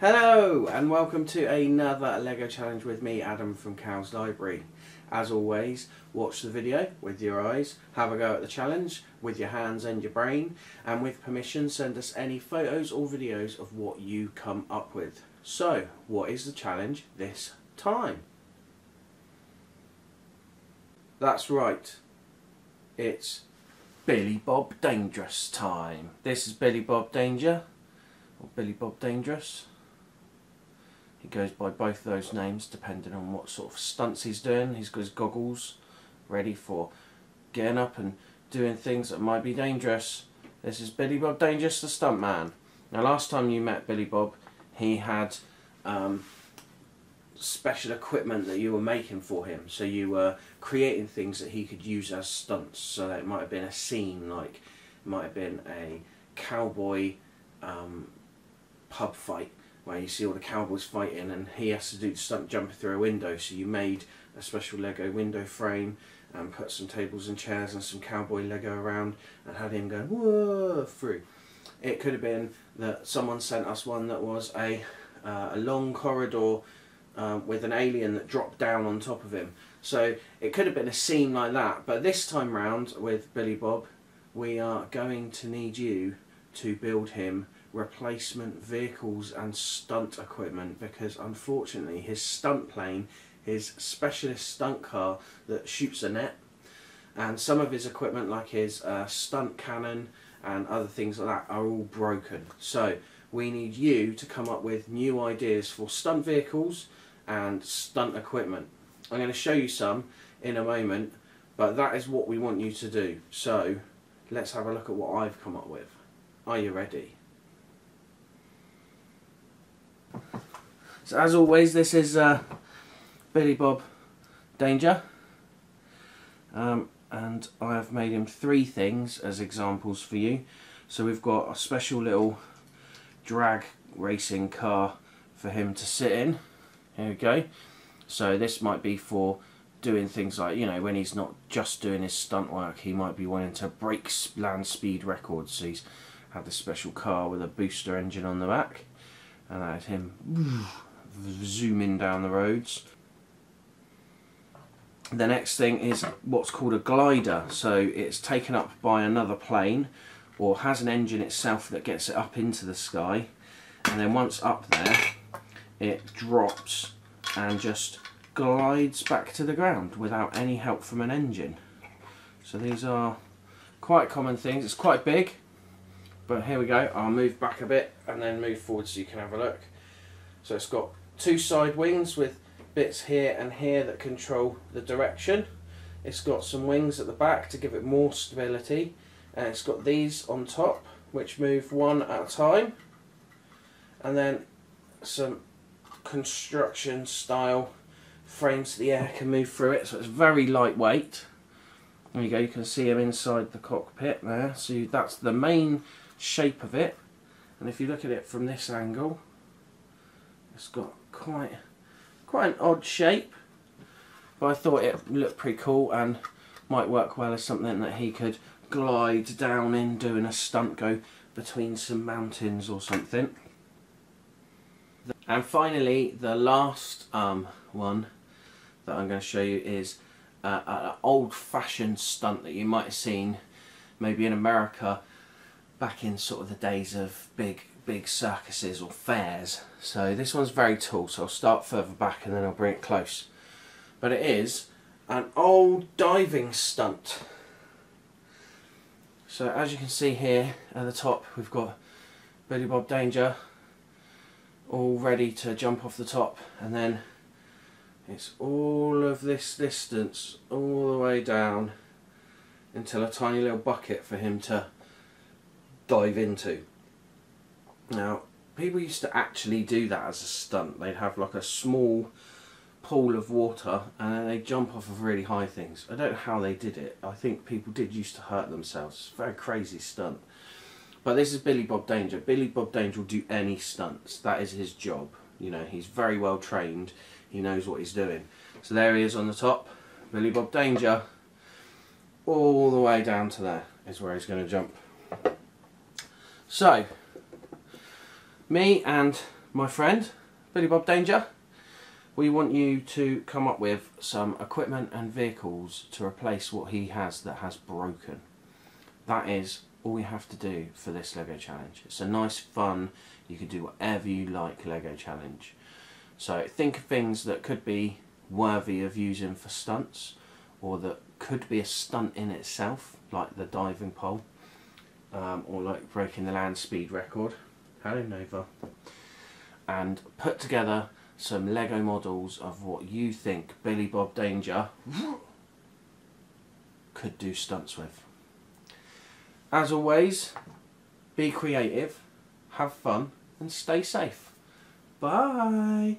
Hello and welcome to another Lego challenge with me, Adam from Cow's Library. As always, watch the video with your eyes, have a go at the challenge with your hands and your brain, and with permission send us any photos or videos of what you come up with. So, what is the challenge this time? That's right, it's Billy Bob Dangerous time. This is Billy Bob Danger, or Billy Bob Dangerous. He goes by both of those names depending on what sort of stunts he's doing. He's got his goggles ready for getting up and doing things that might be dangerous. This is Billy Bob Dangerous, the stuntman. Now last time you met Billy Bob, he had special equipment that you were making for him. So you were creating things that he could use as stunts. So that it might have been a scene, like it might have been a cowboy pub fight, where you see all the cowboys fighting and he has to do the stunt jumping through a window. So you made a special Lego window frame and put some tables and chairs and some cowboy Lego around and had him going whoa through. It could have been that someone sent us one that was a long corridor with an alien that dropped down on top of him. So it could have been a scene like that, but this time round with Billy Bob we are going to need you to build him replacement vehicles and stunt equipment, because unfortunately his stunt plane, his specialist stunt car that shoots a net, and some of his equipment like his stunt cannon and other things like that are all broken. So we need you to come up with new ideas for stunt vehicles and stunt equipment. I'm going to show you some in a moment, but that is what we want you to do. So let's have a look at what I've come up with. Are you ready? So as always, this is Billy Bob Danger, and I have made him three things as examples for you. So we've got a special little drag racing car for him to sit in. Here we go. So this might be for doing things like, you know, when he's not just doing his stunt work, he might be wanting to break land speed records. So he's had this special car with a booster engine on the back, and that is him zooming down the roads. The next thing is what's called a glider. So it's taken up by another plane, or has an engine itself that gets it up into the sky, and then once up there it drops and just glides back to the ground without any help from an engine. So these are quite common things. It's quite big, but here we go. I'll move back a bit and then move forward so you can have a look. So it's got two side wings with bits here and here that control the direction. It's got some wings at the back to give it more stability, and it's got these on top which move one at a time, and then some construction style frames so the air can move through it. So it's very lightweight. There you go, you can see him inside the cockpit there. So that's the main shape of it, and if you look at it from this angle, it's got quite an odd shape, but I thought it looked pretty cool and might work well as something that he could glide down in doing a stunt, go between some mountains or something. And finally, the last one that I'm going to show you is an old-fashioned stunt that you might have seen maybe in America back in sort of the days of big circuses or fairs. So this one's very tall, so I'll start further back and then I'll bring it close. But it is an old diving stunt. So as you can see here at the top, we've got Billy Bob Danger all ready to jump off the top, and then it's all of this distance all the way down until a tiny little bucket for him to dive into. Now, people used to actually do that as a stunt. They'd have like a small pool of water and then they'd jump off of really high things. I don't know how they did it. I think people did used to hurt themselves. It's a very crazy stunt. But this is Billy Bob Danger. Billy Bob Danger will do any stunts. That is his job. You know, he's very well trained. He knows what he's doing. So there he is on the top. Billy Bob Danger. All the way down to there is where he's going to jump. So, me and my friend, Billy Bob Danger, we want you to come up with some equipment and vehicles to replace what he has that has broken. That is all you have to do for this Lego challenge. It's a nice, fun, you can do whatever you like Lego challenge. So think of things that could be worthy of using for stunts, or that could be a stunt in itself, like the diving pole, or like breaking the land speed record. Hello Nova. And put together some Lego models of what you think Billy Bob Danger could do stunts with. As always, be creative, have fun and stay safe. Bye!